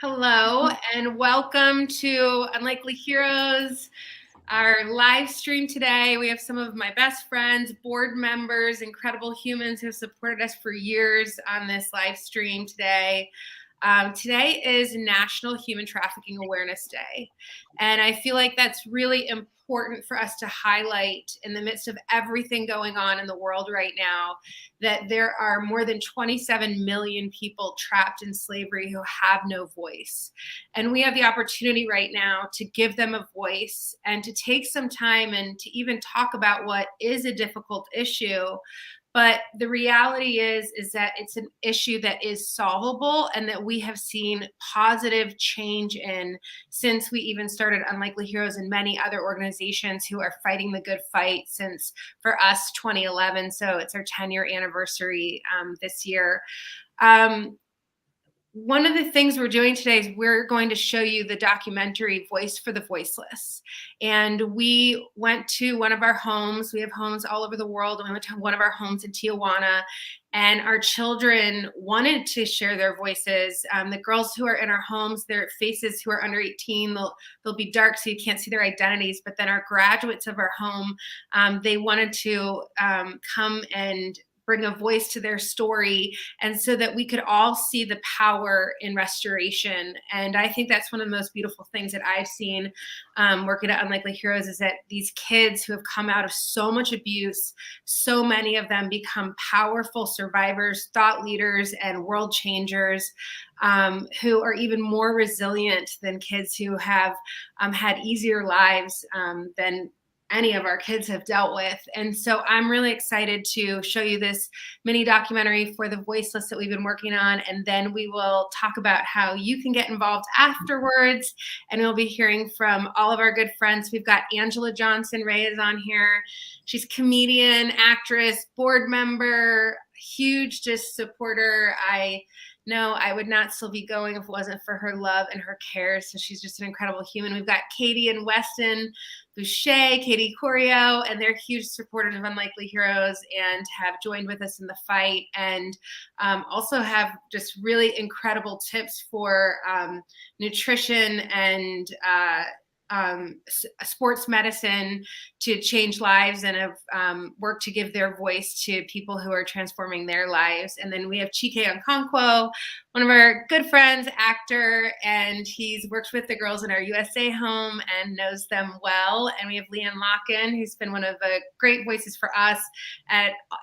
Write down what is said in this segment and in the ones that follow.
Hello and welcome to Unlikely Heroes, our live stream today. We have some of my best friends, board members, incredible humans who have supported us for years on this live stream today. Today is National Human Trafficking Awareness Day, and I feel like that's really important for us to highlight in the midst of everything going on in the world right now, that there are more than 27 million people trapped in slavery who have no voice. And we have the opportunity right now to give them a voice and to take some time and to even talk about what is a difficult issue. But the reality is that it's an issue that is solvable and that we have seen positive change in since we even started Unlikely Heroes and many other organizations who are fighting the good fight since, for us, 2011. So it's our 10-year anniversary this year. One of the things we're doing today is we're going to show you the documentary Voice for the Voiceless. And we went to one of our homes. We have homes all over the world. And we went to one of our homes in Tijuana. And our children wanted to share their voices. The girls who are in our homes, their faces who are under 18, they'll be dark so you can't see their identities. But then our graduates of our home, they wanted to come and bring a voice to their story, and so that we could all see the power in restoration. And I think that's one of the most beautiful things that I've seen working at Unlikely Heroes, is that these kids who have come out of so much abuse, so many of them become powerful survivors, thought leaders, and world changers, who are even more resilient than kids who have had easier lives than any of our kids have dealt with. And so I'm really excited to show you this mini documentary for the Voiceless that we've been working on. And then we will talk about how you can get involved afterwards. And we'll be hearing from all of our good friends. We've got Angela Johnson-Reyes on here. She's comedian, actress, board member, huge just supporter. No, I would not still be going if it wasn't for her love and her care. So she's just an incredible human. We've got Katie and Weston Boucher, Katie Corio, and they're huge supporters of Unlikely Heroes and have joined with us in the fight, and also have just really incredible tips for nutrition and sports medicine to change lives, and have worked to give their voice to people who are transforming their lives. And then we have Chike Okonkwo, one of our good friends, actor, and he's worked with the girls in our USA home and knows them well. And we have Leanne Locken, who's been one of the great voices for us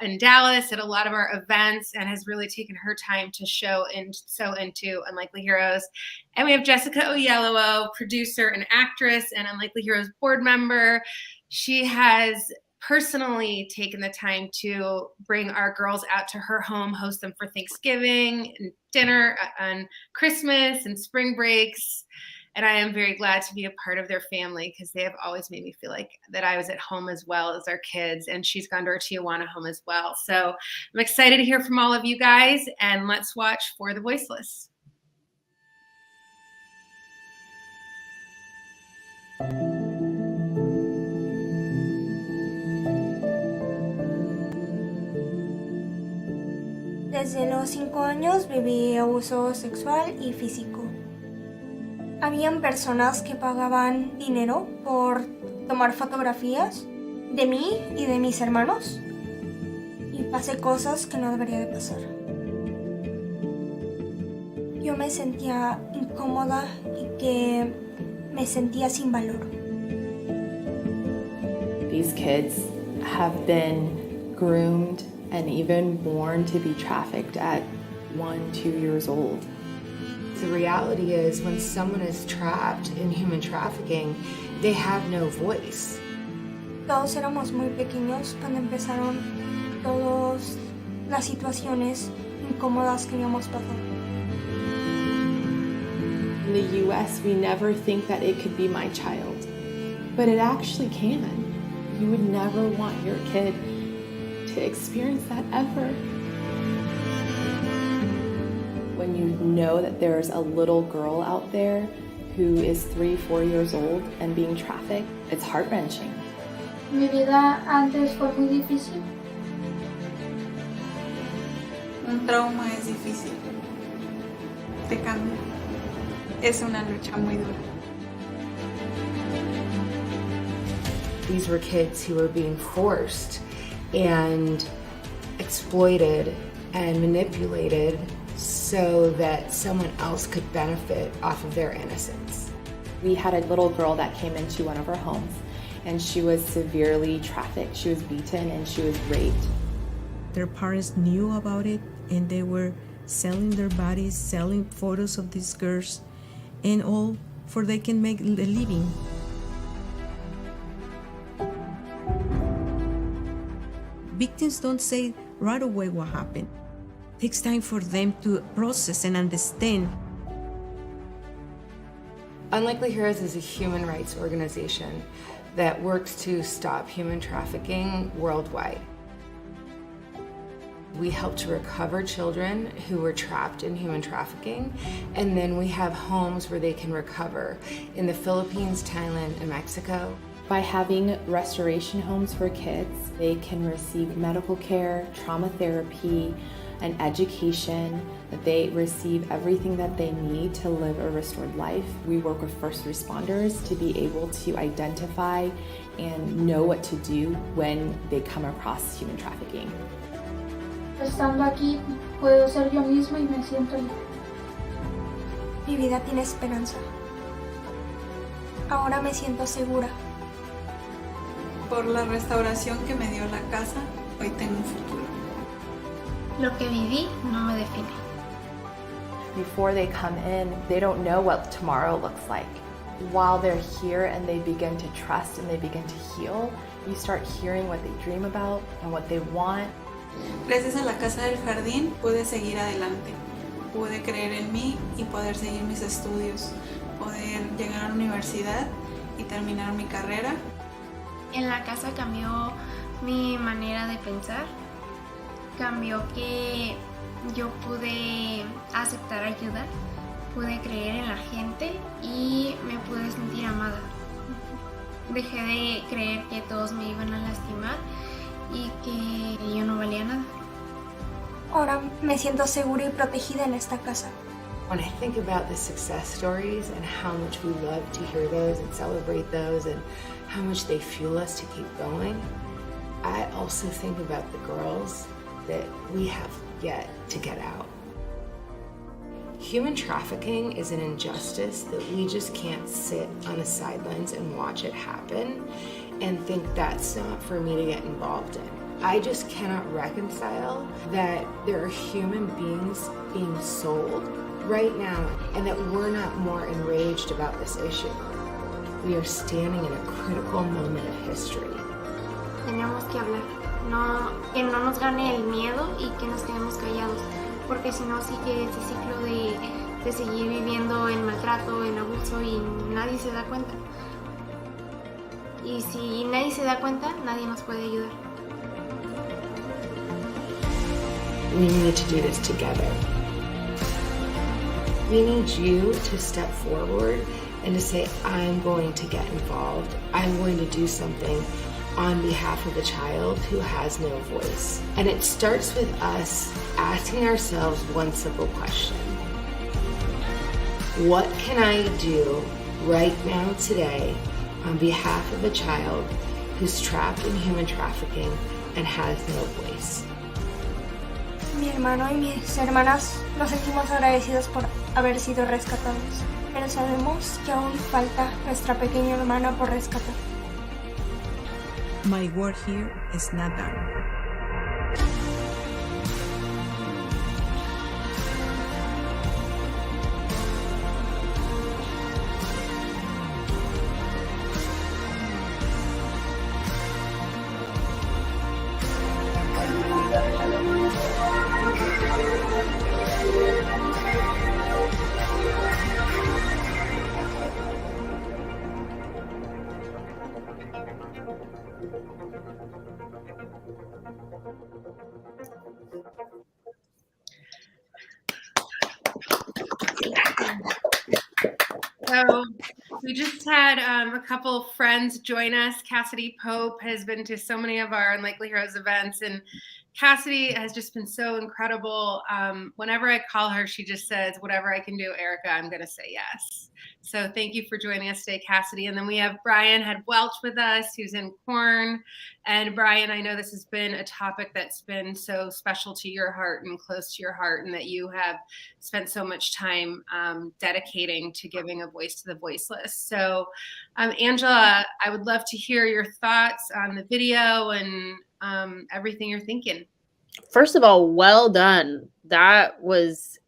in Dallas at a lot of our events, and has really taken her time to show into Unlikely Heroes. And we have Jessica Oyelowo, producer and actress and Unlikely Heroes board member. She has personally taken the time to bring our girls out to her home, host them for Thanksgiving and dinner on Christmas and spring breaks. And I am very glad to be a part of their family, because they have always made me feel like that I was at home as well as our kids. And she's gone to our Tijuana home as well. So I'm excited to hear from all of you guys, and let's watch For the Voiceless. Desde los 5 años viví abuso sexual y físico. Habían personas que pagaban dinero por tomar fotografías de mí y de mis hermanos, y pasé cosas que no debería de pasar. Yo me sentía incómoda y que me sentía sin valor. These kids have been groomed and even born to be trafficked at 1-2 years old. The reality is, when someone is trapped in human trafficking, they have no voice. Todos éramos muy pequeños cuando empezaron todas las situaciones incómodas que habíamos pasado. In the US, we never think that it could be my child, but it actually can. You would never want your kid to experience that ever. When you know that there's a little girl out there who is 3-4 years old and being trafficked, it's heart-wrenching. Mi vida antes fue muy difícil. Un trauma es difícil. Te cambia. es una lucha muy dura. These were kids who were being forced and exploited and manipulated so that someone else could benefit off of their innocence. We had a little girl that came into one of our homes, and she was severely trafficked. She was beaten and she was raped. Their parents knew about it, and they were selling their bodies, selling photos of these girls, and all for they can make a living. Victims don't say right away what happened. It takes time for them to process and understand. Unlikely Heroes is a human rights organization that works to stop human trafficking worldwide. We help to recover children who were trapped in human trafficking, and then we have homes where they can recover in the Philippines, Thailand, and Mexico. By having restoration homes for kids, they can receive medical care, trauma therapy, and education, that they receive everything that they need to live a restored life. We work with first responders to be able to identify and know what to do when they come across human trafficking. Estando aquí puedo ser yo misma y me siento libre. Mi vida tiene esperanza. Ahora me siento segura. Por la restauración que me dio la casa, hoy tengo un futuro. Lo que viví no me define. Before they come in, they don't know what tomorrow looks like. While they're here and they begin to trust and they begin to heal, you start hearing what they dream about and what they want. Gracias a la Casa del Jardín pude seguir adelante. Pude creer en mí y poder seguir mis estudios, poder llegar a la universidad y terminar mi carrera. En la casa cambió mi manera de pensar, cambió que yo pude aceptar ayuda, pude creer en la gente y me pude sentir amada. Dejé de creer que todos me iban a lastimar y que yo no valía nada. Ahora me siento segura y protegida en esta casa. When I think about the success stories and how much we love to hear those and celebrate those and how much they fuel us to keep going, I also think about the girls that we have yet to get out. Human trafficking is an injustice that we just can't sit on the sidelines and watch it happen and think that's not for me to get involved in. I just cannot reconcile that there are human beings being sold right now and that we're not more enraged about this issue. We are standing in a critical moment of history. Tenemos que hablar, que no nos gane el miedo y que nos quedemos callados, porque si no sigue ese ciclo de seguir viviendo en maltrato, en abuso y nadie se da cuenta. Y si nadie se da cuenta, nadie nos puede ayudar. We need to do this together. We need you to step forward and to say, I'm going to get involved. I'm going to do something on behalf of a child who has no voice. And it starts with us asking ourselves one simple question. What can I do right now today on behalf of a child who's trapped in human trafficking and has no voice? Mi hermano y mis hermanas nos sentimos agradecidos por haber sido rescatados, pero sabemos que aún falta nuestra pequeña hermana por rescatar. My work here is not done. So we just had a couple friends join us. Cassidy Pope has been to so many of our Unlikely Heroes events, and Cassidy has just been so incredible. Whenever I call her, she just says, whatever I can do, Erica, I'm going to say yes. So thank you for joining us today, Cassidy. And then we have Brian Head Welch with us, who's in Corn. And Brian, I know this has been a topic that's been so special to your heart and close to your heart, and that you have spent so much time dedicating to giving a voice to the voiceless. So Angela, I would love to hear your thoughts on the video and everything you're thinking. First of all, well done. That was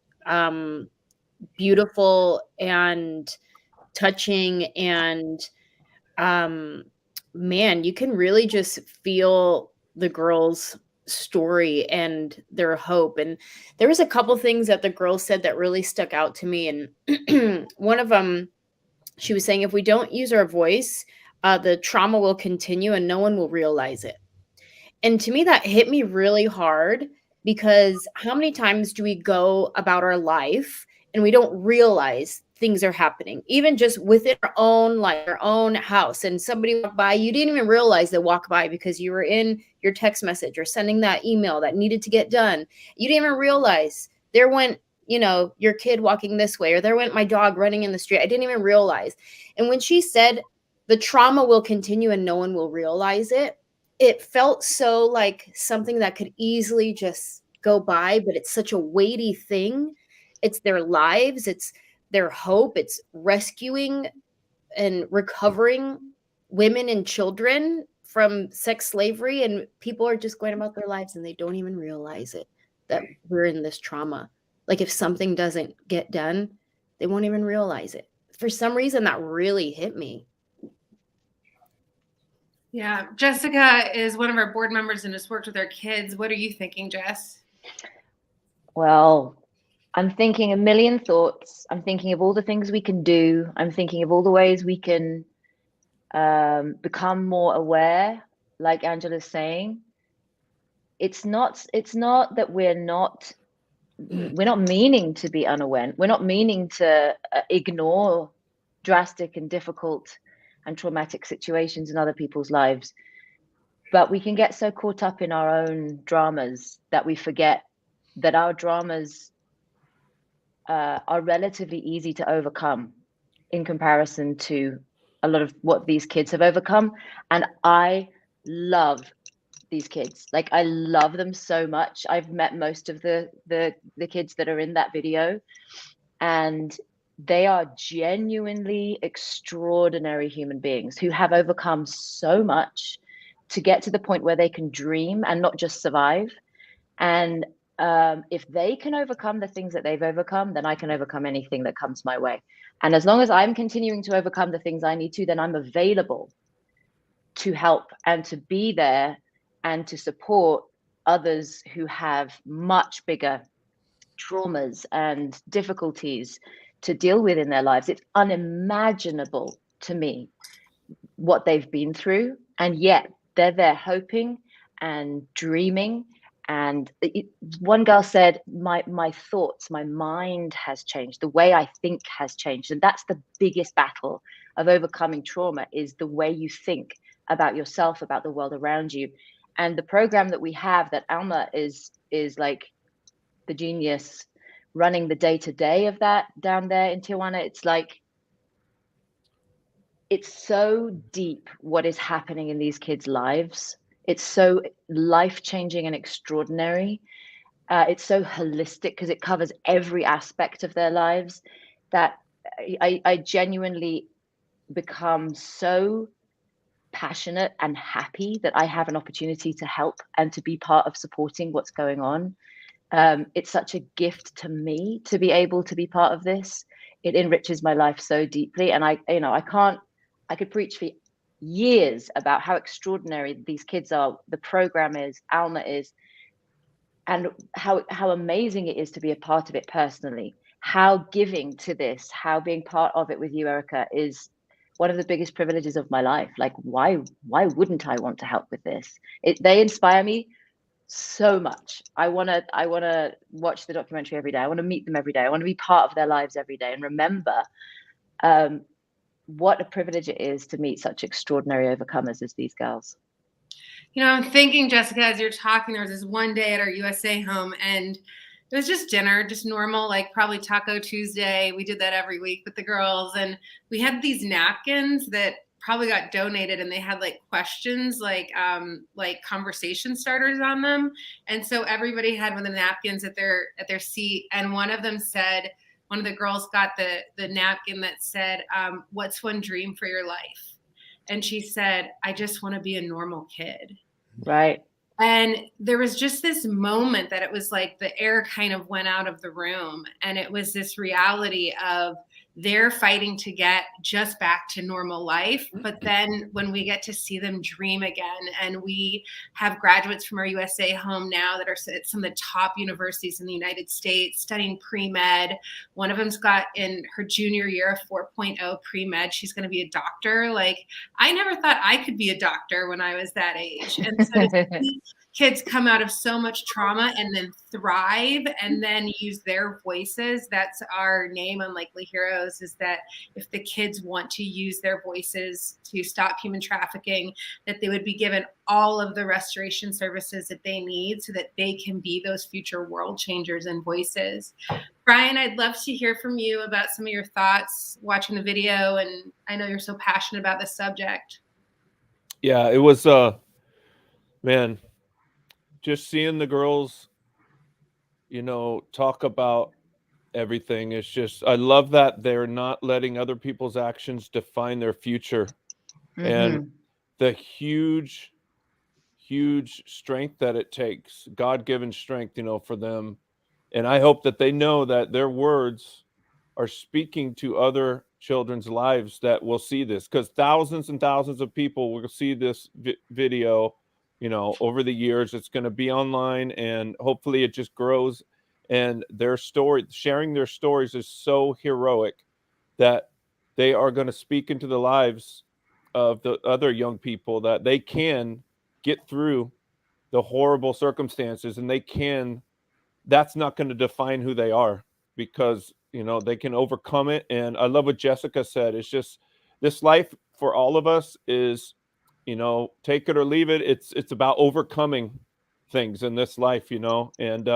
beautiful and touching, and man, you can really just feel the girls' story and their hope. And there was a couple things that the girls said that really stuck out to me. And one of them, she was saying, if we don't use our voice, the trauma will continue and no one will realize it. And to me, that hit me really hard, because how many times do we go about our life and we don't realize things are happening, even just within our own life, our own house, and somebody walked by, you didn't even realize they walked by because you were in your text message or sending that email that needed to get done. You didn't even realize there went, your kid walking this way, or there went my dog running in the street. I didn't even realize. And when she said the trauma will continue and no one will realize it, it felt so like something that could easily just go by, but it's such a weighty thing. It's their lives, it's their hope, it's rescuing and recovering women and children from sex slavery, and people are just going about their lives and they don't even realize it, that we're in this trauma. Like if something doesn't get done, they won't even realize it. For some reason, that really hit me. Yeah, Jessica is one of our board members and has worked with our kids. What are you thinking, Jess? Well, I'm thinking a million thoughts. I'm thinking of all the things we can do. I'm thinking of all the ways we can become more aware, like Angela's saying. It's not that we're not meaning to be unaware. We're not meaning to ignore drastic and difficult and traumatic situations in other people's lives. But we can get so caught up in our own dramas that we forget that our dramas are relatively easy to overcome in comparison to a lot of what these kids have overcome. And I love these kids. Like, I love them so much. I've met most of the kids that are in that video, and they are genuinely extraordinary human beings who have overcome so much to get to the point where they can dream and not just survive. And if they can overcome the things that they've overcome, then I can overcome anything that comes my way. And as long as I'm continuing to overcome the things I need to, then I'm available to help and to be there and to support others who have much bigger traumas and difficulties to deal with in their lives. It's unimaginable to me what they've been through, and yet they're there hoping and dreaming. And one girl said, my thoughts, my mind has changed, the way I think has changed. And that's the biggest battle of overcoming trauma, is the way you think about yourself, about the world around you. And the program that we have, that Alma is like the genius running the day-to-day of that down there in Tijuana. It's like, it's so deep what is happening in these kids' lives. It's so life-changing and extraordinary. It's so holistic because it covers every aspect of their lives, that I genuinely become so passionate and happy that I have an opportunity to help and to be part of supporting what's going on. It's such a gift to me to be able to be part of this. It enriches my life so deeply. And I could preach for years about how extraordinary these kids are, the program is, Alma is, and how amazing it is to be a part of it personally. How giving to this, how being part of it with you, Erica, is one of the biggest privileges of my life. Like, why wouldn't I want to help with this? They inspire me so much. I want to watch the documentary every day. I want to meet them every day. I want to be part of their lives every day and remember what a privilege it is to meet such extraordinary overcomers as these girls. You know, I'm thinking, Jessica, as you're talking, there was this one day at our USA home, and it was just dinner, just normal, like probably Taco Tuesday. We did that every week with the girls. And we had these napkins that probably got donated, and they had like questions, like conversation starters on them. And so everybody had one of the napkins at their seat. And one of them said, one of the girls got the napkin that said, what's one dream for your life? And she said, I just want to be a normal kid. Right. And there was just this moment that it was like the air kind of went out of the room. And it was this reality of they're fighting to get just back to normal life. But then when we get to see them dream again, and we have graduates from our USA home now that are at some of the top universities in the United States studying pre-med. One of them's got in her junior year a 4.0 pre-med. She's going to be a doctor. Like, I never thought I could be a doctor when I was that age. And so to see kids come out of so much trauma and then thrive and then use their voices. That's our name, Unlikely Heroes, is that if the kids want to use their voices to stop human trafficking, that they would be given all of the restoration services that they need so that they can be those future world changers and voices. Brian, I'd love to hear from you about some of your thoughts watching the video. And I know you're so passionate about this subject. Yeah, it was, man, just seeing the girls, you know, talk about everything. It's just, I love that they're not letting other people's actions define their future. And the huge strength that it takes, God-given strength, you know, for them. And I hope that they know that their words are speaking to other children's lives that will see this, because thousands and thousands of people will see this video, you know, over the years. It's going to be online, and hopefully it just grows. And their story, sharing their stories, is so heroic that they are going to speak into the lives of the other young people, that they can get through the horrible circumstances, and that's not going to define who they are, because, you know, they can overcome it. And I love what Jessica said. It's just, this life for all of us is, you know, take it or leave it. It's about overcoming things in this life, you know, and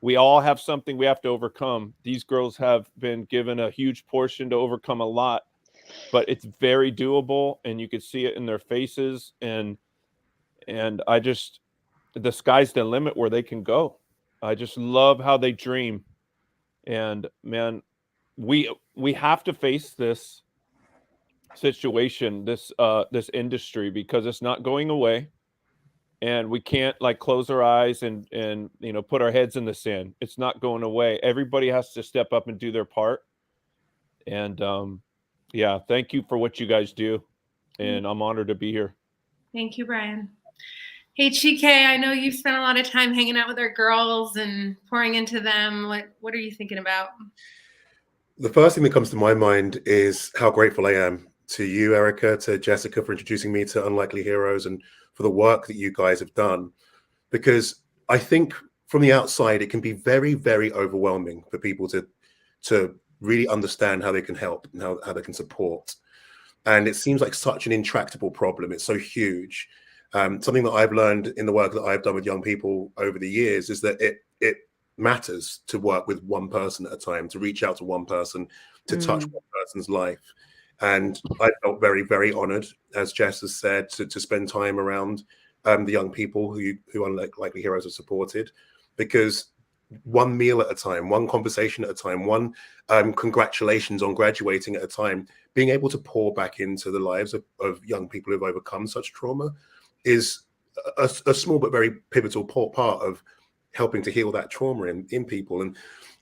we all have something we have to overcome. These girls have been given a huge portion to overcome a lot, but it's very doable, and you could see it in their faces. And I just, the sky's the limit where they can go. I just love how they dream. And man, we have to face this situation, this industry, because it's not going away, and we can't like close our eyes and you know, put our heads in the sand. It's not going away. Everybody has to step up and do their part. And yeah, thank you for what you guys do, and I'm honored to be here. Thank you, Brian. Hey, Chike, I know you've spent a lot of time hanging out with our girls and pouring into them. What are you thinking about? The first thing that comes to my mind is how grateful I am to you, Erica, to Jessica, for introducing me to Unlikely Heroes, and for the work that you guys have done. Because I think from the outside, it can be very, very overwhelming for people to really understand how they can help and how they can support. And it seems like such an intractable problem. It's so huge. Something that I've learned in the work that I've done with young people over the years is that it matters to work with one person at a time, to reach out to one person, to touch one person's life. And I felt very, very honored, as Jess has said, to spend time around the young people who Unlikely Heroes have supported, because one meal at a time, one conversation at a time, one congratulations on graduating at a time, being able to pour back into the lives of young people who've overcome such trauma is a small but very pivotal part of helping to heal that trauma in people.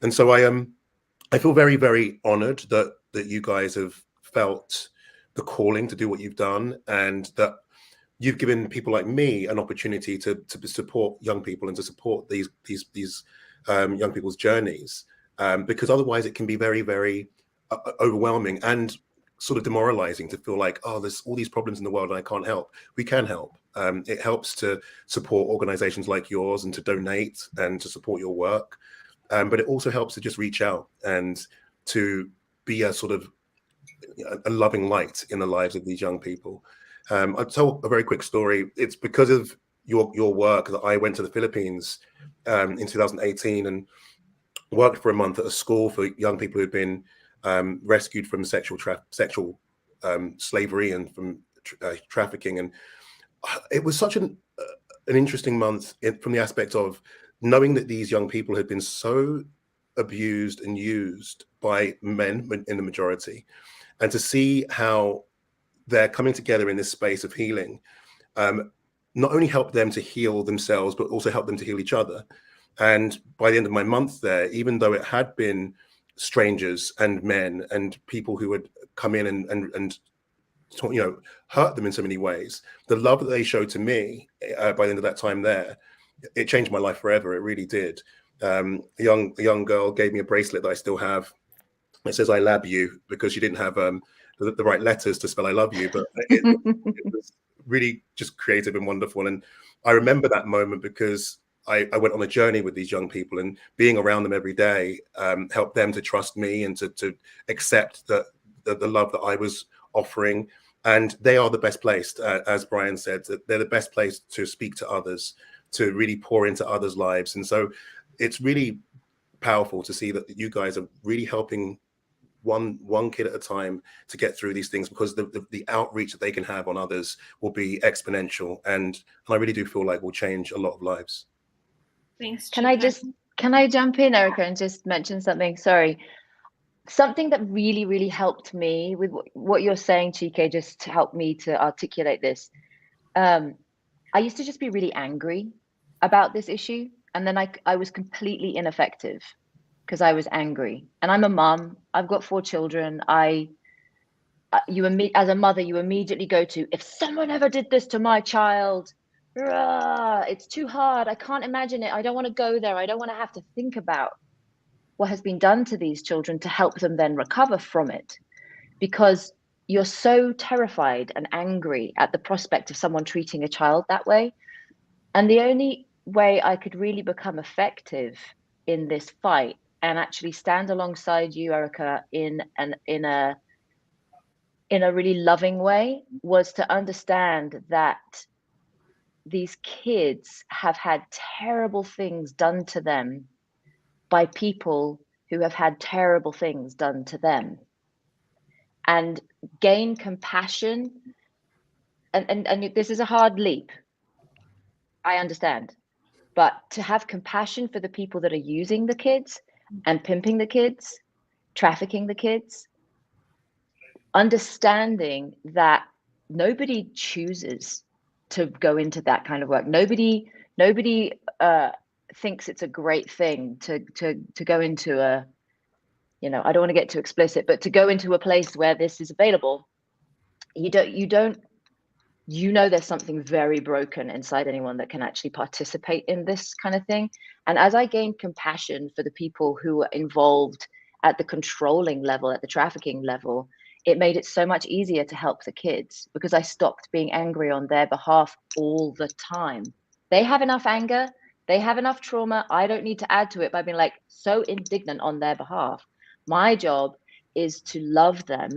And so I feel very, very honored that you guys have felt the calling to do what you've done, and that you've given people like me an opportunity to support young people and to support these young people's journeys, because otherwise it can be very, very overwhelming and sort of demoralizing to feel like, oh, there's all these problems in the world and I can't help. We can help. It helps to support organizations like yours and to donate and to support your work. But it also helps to just reach out and to be a sort of a loving light in the lives of these young people. I'll tell a very quick story. It's because of your work that I went to the Philippines in 2018 and worked for a month at a school for young people who'd been rescued from sexual slavery and from trafficking. And it was such an interesting month from the aspect of knowing that these young people had been so abused and used by men in the majority, and to see how they're coming together in this space of healing, not only help them to heal themselves, but also help them to heal each other. And by the end of my month there, even though it had been strangers and men and people who had come in and hurt them in so many ways, the love that they showed to me by the end of that time there, it changed my life forever. It really did. A young girl gave me a bracelet that I still have. It says "I love you" because she didn't have the right letters to spell "I love you," but it was really just creative and wonderful. And I remember that moment because I went on a journey with these young people, and being around them every day helped them to trust me and to accept the love that I was offering. And they are the best placed, as Brian said, they're the best placed to speak to others, to really pour into others' lives. And so it's really powerful to see that you guys are really helping one kid at a time to get through these things, because the outreach that they can have on others will be exponential. And I really do feel like will change a lot of lives. Thanks. Can I jump in, Erica, and just mention something? Sorry. Something that really, really helped me with what you're saying, Chike, just to help me to articulate this. I used to just be really angry about this issue. And then I was completely ineffective because I was angry. And I'm a mom. I've got 4 children. As a mother, you immediately go to, if someone ever did this to my child, it's too hard. I can't imagine it. I don't want to go there. I don't want to have to think about what has been done to these children to help them then recover from it, because you're so terrified and angry at the prospect of someone treating a child that way. And the only way I could really become effective in this fight and actually stand alongside you, Erica, in a really loving way was to understand that these kids have had terrible things done to them by people who have had terrible things done to them, and gain compassion. And this is a hard leap, I understand, but to have compassion for the people that are using the kids and pimping the kids, trafficking the kids, understanding that nobody chooses to go into that kind of work. Nobody thinks it's a great thing to go into a, I don't want to get too explicit, but to go into a place where this is available, there's something very broken inside anyone that can actually participate in this kind of thing. And as I gained compassion for the people who were involved at the controlling level, at the trafficking level, it made it so much easier to help the kids, because I stopped being angry on their behalf all the time. They have enough anger. They have enough trauma. I don't need to add to it by being so indignant on their behalf. My job is to love them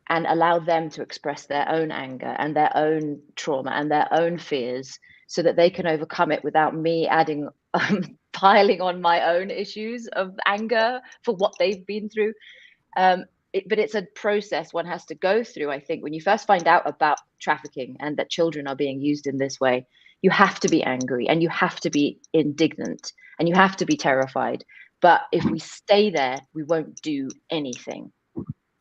and allow them to express their own anger and their own trauma and their own fears so that they can overcome it without me adding, piling on my own issues of anger for what they've been through. But it's a process one has to go through. I think when you first find out about trafficking and that children are being used in this way, you have to be angry and you have to be indignant and you have to be terrified. But if we stay there, we won't do anything.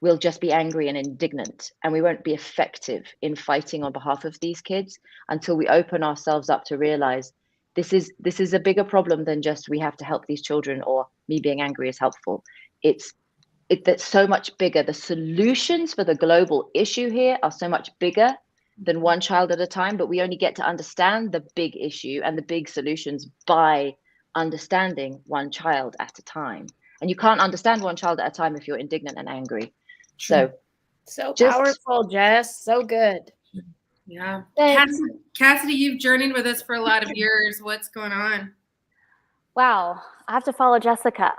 We'll just be angry and indignant, and we won't be effective in fighting on behalf of these kids until we open ourselves up to realize this is a bigger problem than just we have to help these children or me being angry is helpful. That's so much bigger. The solutions for the global issue here are so much bigger than one child at a time, but we only get to understand the big issue and the big solutions by understanding one child at a time. And you can't understand one child at a time if you're indignant and angry. So powerful, Jess. So good. Yeah. Cassidy, you've journeyed with us for a lot of years. What's going on? Wow. I have to follow Jessica.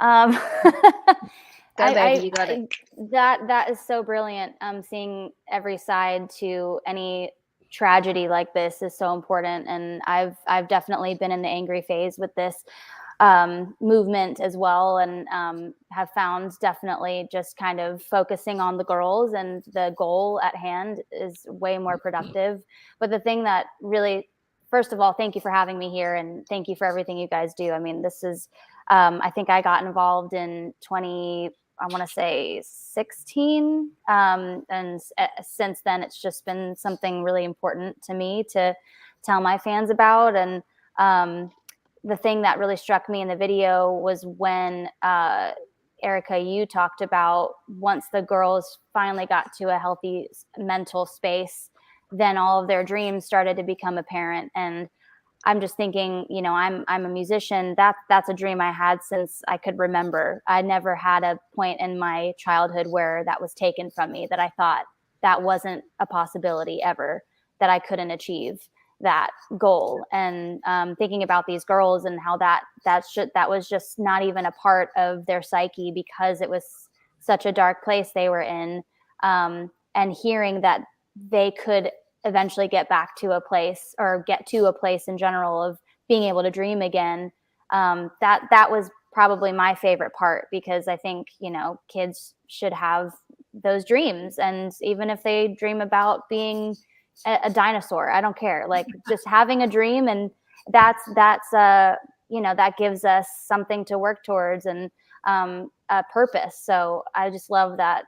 Go, baby, you got it. That is so brilliant. Seeing every side to any tragedy like this is so important, and I've definitely been in the angry phase with this movement as well, and have found definitely just kind of focusing on the girls and the goal at hand is way more productive. But the thing that really, first of all, thank you for having me here, and thank you for everything you guys do. I mean, this is I think I got involved in 2016, and since then it's just been something really important to me to tell my fans about. And the thing that really struck me in the video was when Erica, you talked about once the girls finally got to a healthy mental space, then all of their dreams started to become apparent. And I'm just thinking, you know, I'm a musician. That's a dream I had since I could remember. I never had a point in my childhood where that was taken from me, that I thought that wasn't a possibility ever, that I couldn't achieve that goal. And thinking about these girls and how that was just not even a part of their psyche because it was such a dark place they were in, and hearing that they could eventually get back to a place, or get to a place in general, of being able to dream again. That was probably my favorite part, because I think, you know, kids should have those dreams. And even if they dream about being a dinosaur, I don't care, like just having a dream. And that's you know, that gives us something to work towards, and a purpose. So I just love that.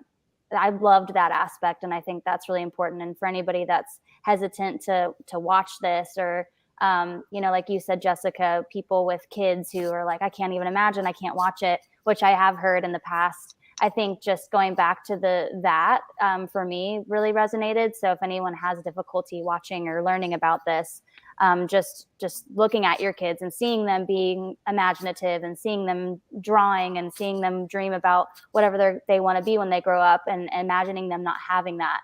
I loved that aspect, and I think that's really important. And for anybody that's hesitant to watch this, or you know, like you said, Jessica, people with kids who are like, I can't even imagine, I can't watch it, which I have heard in the past. I think just going back to that for me really resonated. So if anyone has difficulty watching or learning about this, just looking at your kids and seeing them being imaginative, and seeing them drawing, and seeing them dream about whatever they want to be when they grow up, and imagining them not having that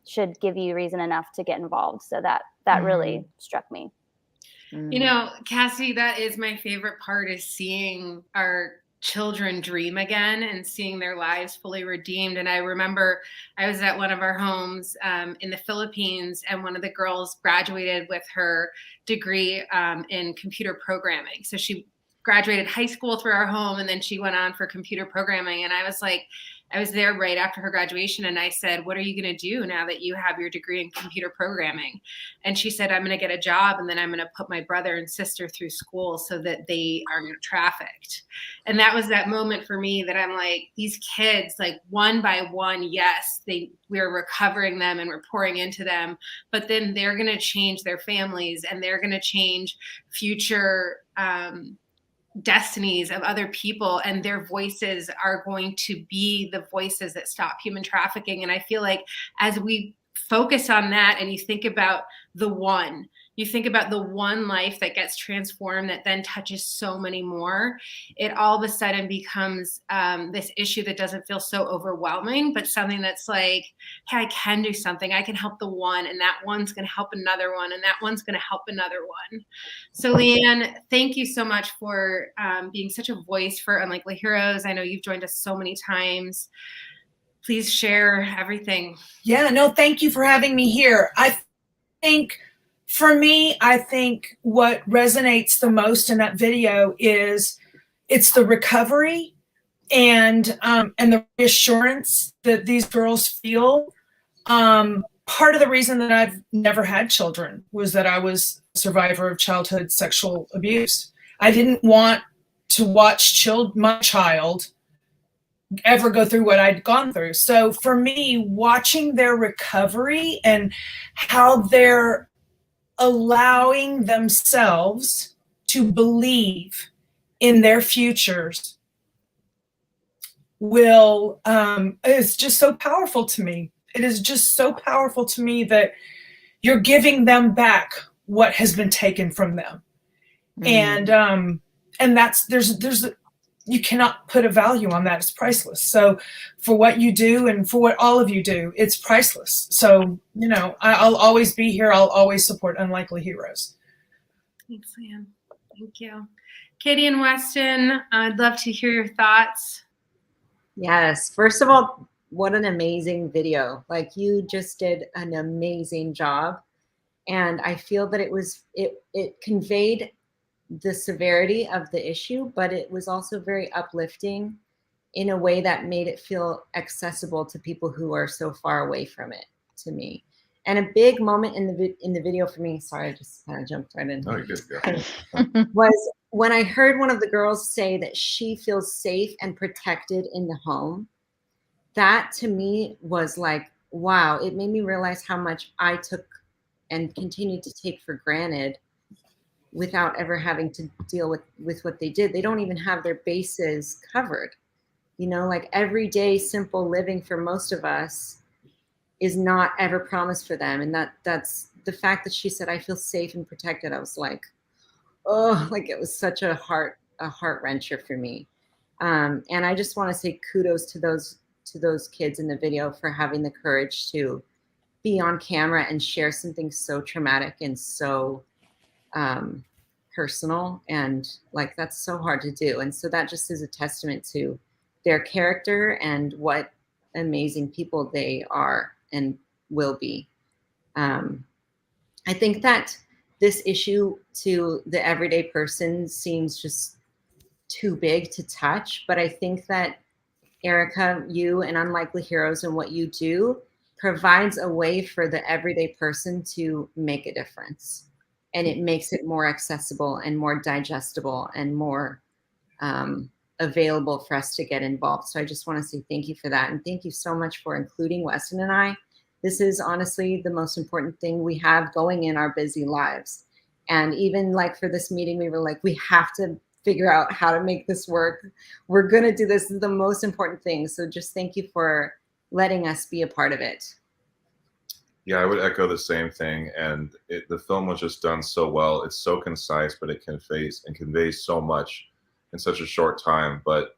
should give you reason enough to get involved. So that really struck me. You know, Cassie, that is my favorite part, is seeing our children dream again and seeing their lives fully redeemed. And I remember I was at one of our homes in the Philippines, and one of the girls graduated with her degree in computer programming. So she graduated high school through our home, and then she went on for computer programming. And I was like, I was there right after her graduation, and I said, what are you going to do now that you have your degree in computer programming? And she said, I'm going to get a job, and then I'm going to put my brother and sister through school so that they aren't trafficked. And that was that moment for me, that I'm like, these kids, like one by one, yes, we're recovering them and we're pouring into them, but then they're going to change their families, and they're going to change future destinies of other people, and their voices are going to be the voices that stop human trafficking. And I feel like as we focus on that, and you think about the one life that gets transformed, that then touches so many more, it all of a sudden becomes this issue that doesn't feel so overwhelming, but something that's like, hey, I can do something. I can help the one, and that one's going to help another one, and that one's going to help another one. So Leanne, thank you so much for being such a voice for Unlikely Heroes. I know you've joined us so many times. Please share everything. Yeah, no, thank you for having me here. I think, for me, I think what resonates the most in that video is it's the recovery and the reassurance that these girls feel. Part of the reason that I've never had children was that I was a survivor of childhood sexual abuse. I didn't want to watch my child ever go through what I'd gone through. So for me, watching their recovery and how they're allowing themselves to believe in their futures is just so powerful to me. It is just so powerful to me that you're giving them back what has been taken from them. And that's, you cannot put a value on that. It's priceless. So for what you do and for what all of you do, it's priceless. So, you know, I'll always be here. I'll always support Unlikely Heroes. Thanks, Leanne. Thank you. Katie and Weston, I'd love to hear your thoughts. Yes. First of all, what an amazing video. Like, you just did an amazing job. And I feel that it conveyed the severity of the issue, but it was also very uplifting in a way that made it feel accessible to people who are so far away from it, to me. And a big moment in the video for me, sorry, I just kind of jumped right in. Oh, you're good. Go. Was when I heard one of the girls say that she feels safe and protected in the home. That to me was like, wow, it made me realize how much I took and continue to take for granted without ever having to deal with what they did. They don't even have their bases covered. You know, like everyday simple living for most of us is not ever promised for them. And that's the fact that she said, I feel safe and protected. I was like, oh, like it was such a heart wrencher for me. And I just want to say kudos to those kids in the video for having the courage to be on camera and share something so traumatic and so personal, and like that's so hard to do. And so that just is a testament to their character and what amazing people they are and will be. I think that this issue to the everyday person seems just too big to touch, but I think that Erica, you and Unlikely Heroes and what you do provides a way for the everyday person to make a difference. And it makes it more accessible and more digestible and more available for us to get involved. So I just want to say thank you for that. And thank you so much for including Weston and I. This is honestly the most important thing we have going in our busy lives. And even like for this meeting, we were like, we have to figure out how to make this work. We're going to do this. This is the most important thing. So just thank you for letting us be a part of it. Yeah, I would echo the same thing. And the film was just done so well. It's so concise, but it conveys so much in such a short time. But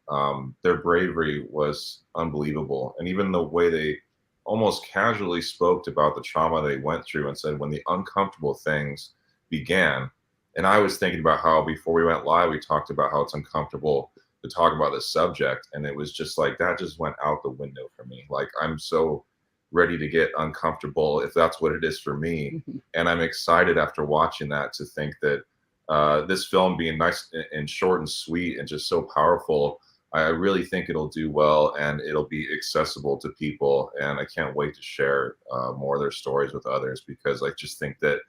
their bravery was unbelievable. And even the way they almost casually spoke about the trauma they went through and said when the uncomfortable things began. And I was thinking about how before we went live, we talked about how it's uncomfortable to talk about this subject. And it was just like, that just went out the window for me. Like, I'm so ready to get uncomfortable if that's what it is for me. And I'm excited after watching that to think that this film being nice and short and sweet and just so powerful, I really think it'll do well and it'll be accessible to people. And I can't wait to share more of their stories with others, because I just think that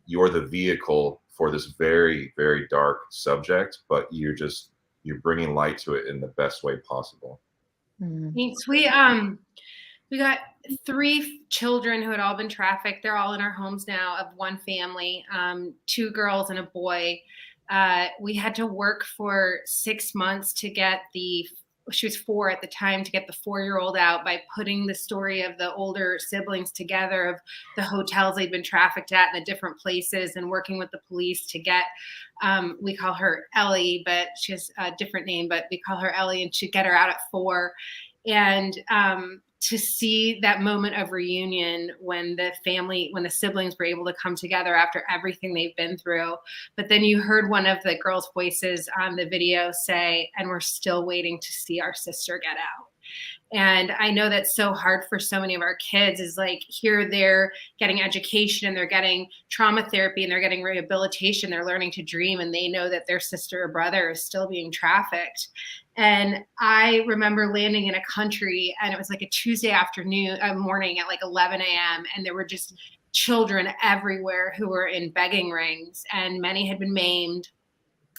you're the vehicle for this very, very dark subject, but you're bringing light to it in the best way possible. Thanks. We got 3 children who had all been trafficked. They're all in our homes now of one family, 2 girls and a boy. We had to work for 6 months to get she was 4 at the time, to get the 4-year-old out by putting the story of the older siblings together of the hotels they'd been trafficked at in the different places, and working with the police to get, we call her Ellie, but she has a different name, but we call her Ellie, and to get her out at 4. And to see that moment of reunion when the siblings were able to come together after everything they've been through. But then you heard one of the girls' voices on the video say, and we're still waiting to see our sister get out. And I know that's so hard for so many of our kids, is like, here they're getting education and they're getting trauma therapy and they're getting rehabilitation. They're learning to dream, and they know that their sister or brother is still being trafficked. And I remember landing in a country, and it was like a Tuesday morning at like 11 a.m. And there were just children everywhere who were in begging rings, and many had been maimed.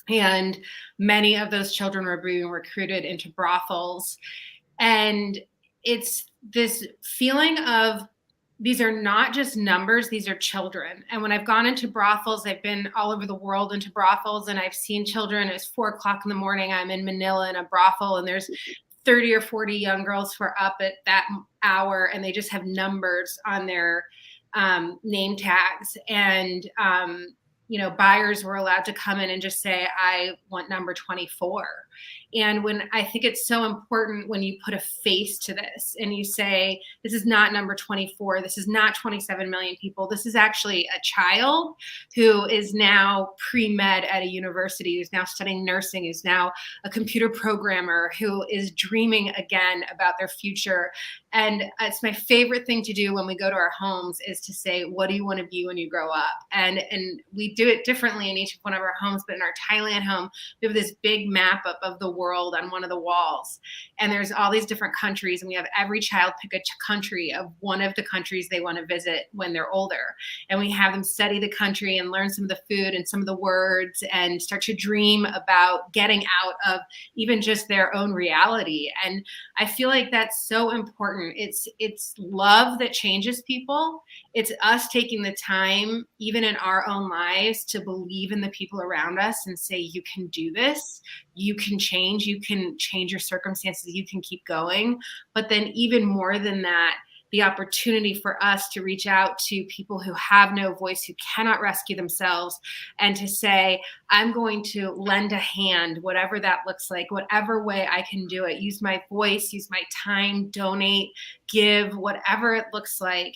And many of those children were being recruited into brothels. And it's this feeling of, these are not just numbers, these are children. And when I've gone into brothels, I've been all over the world into brothels, and I've seen children. It's 4 o'clock in the morning. I'm in Manila in a brothel, and there's 30 or 40 young girls who are up at that hour, and they just have numbers on their name tags. And, buyers were allowed to come in and just say, I want number 24. And when I think it's so important when you put a face to this and you say, this is not number 24, this is not 27 million people, this is actually a child who is now pre-med at a university, who's now studying nursing, who's now a computer programmer, who is dreaming again about their future. And it's my favorite thing to do when we go to our homes is to say, what do you want to be when you grow up? And we do it differently in each one of our homes, but in our Thailand home, we have this big map up of the world on one of the walls. And there's all these different countries, and we have every child pick a country of one of the countries they want to visit when they're older. And we have them study the country and learn some of the food and some of the words and start to dream about getting out of even just their own reality. And I feel like that's so important. It's love that changes people. It's us taking the time, even in our own lives, to believe in the people around us and say, you can do this, you can change your circumstances, you can keep going. But then even more than that, the opportunity for us to reach out to people who have no voice, who cannot rescue themselves, and to say, I'm going to lend a hand, whatever that looks like, whatever way I can do it, use my voice, use my time, donate, give, whatever it looks like.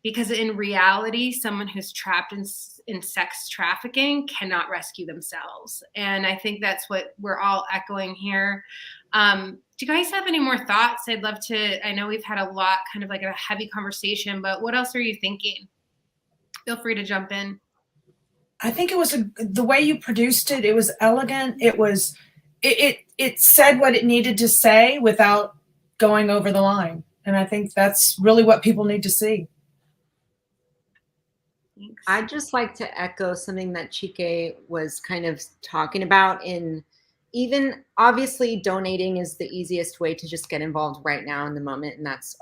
Because in reality, someone who's trapped in sex trafficking cannot rescue themselves. And I think that's what we're all echoing here. Do you guys have any more thoughts? I'd love to. I know we've had a lot, kind of like a heavy conversation, but what else are you thinking? Feel free to jump in. I think it was the way you produced it. It was elegant. It said what it needed to say without going over the line. And I think that's really what people need to see. Thanks. I'd just like to echo something that Chike was kind of talking about. In even obviously donating is the easiest way to just get involved right now in the moment, and that's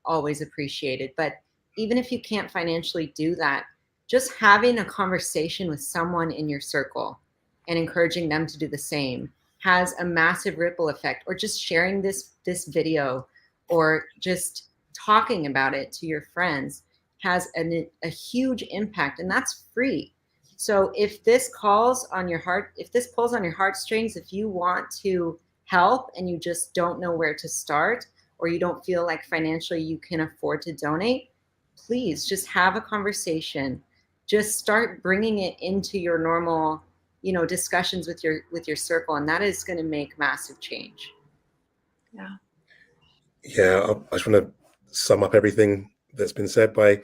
always appreciated. But even if you can't financially do that, just having a conversation with someone in your circle and encouraging them to do the same has a massive ripple effect. Or just sharing this video, or just talking about it to your friends has a huge impact, and that's free. So if this pulls on your heartstrings, if you want to help and you just don't know where to start, or you don't feel like financially you can afford to donate, please just have a conversation. Just start bringing it into your normal, discussions with your circle, and that is going to make massive change. Yeah. Yeah, I just want to sum up everything that's been said by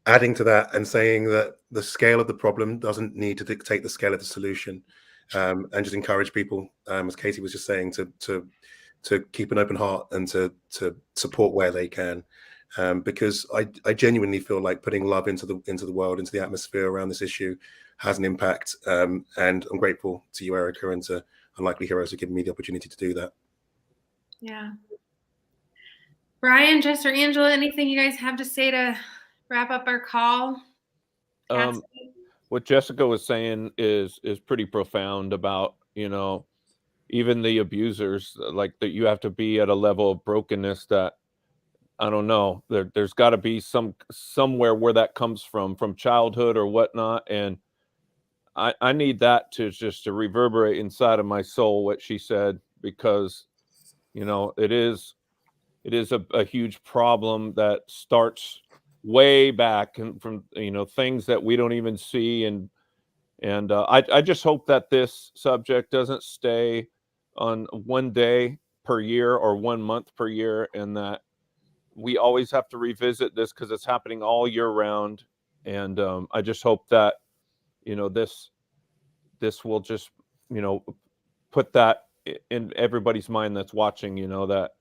adding to that and saying that the scale of the problem doesn't need to dictate the scale of the solution, and just encourage people, as Katie was just saying, to keep an open heart and to support where they can, because I genuinely feel like putting love into the world, into the atmosphere around this issue has an impact, and I'm grateful to you, Erica, and to Unlikely Heroes for giving me the opportunity to do that. Yeah. Brian, Jess, or Angela, anything you guys have to say to wrap up our call? What Jessica was saying is pretty profound about, even the abusers, like that you have to be at a level of brokenness that, I don't know, there's got to be somewhere where that comes from childhood or whatnot. And I need that to reverberate inside of my soul, what she said, because, it is a huge problem that starts way back and from, things that we don't even see. And I just hope that this subject doesn't stay on one day per year or 1 month per year, and that we always have to revisit this because it's happening all year round. And I just hope that, this will just, put that in everybody's mind that's watching, that,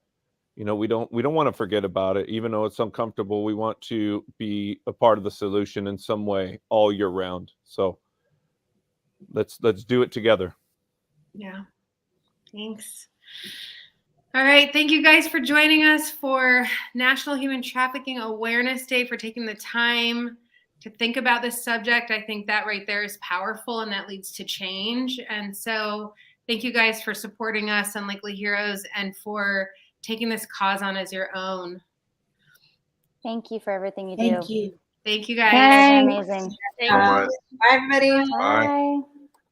we don't want to forget about it, even though it's uncomfortable. We want to be a part of the solution in some way all year round. So let's do it together. Yeah. Thanks. All right. Thank you guys for joining us for National Human Trafficking Awareness Day, for taking the time to think about this subject. I think that right there is powerful, and that leads to change. And so thank you guys for supporting us, Unlikely Heroes, and for taking this cause on as your own. Thank you for everything you do. Thank you. Thank you guys. Amazing. Bye, everybody. Bye.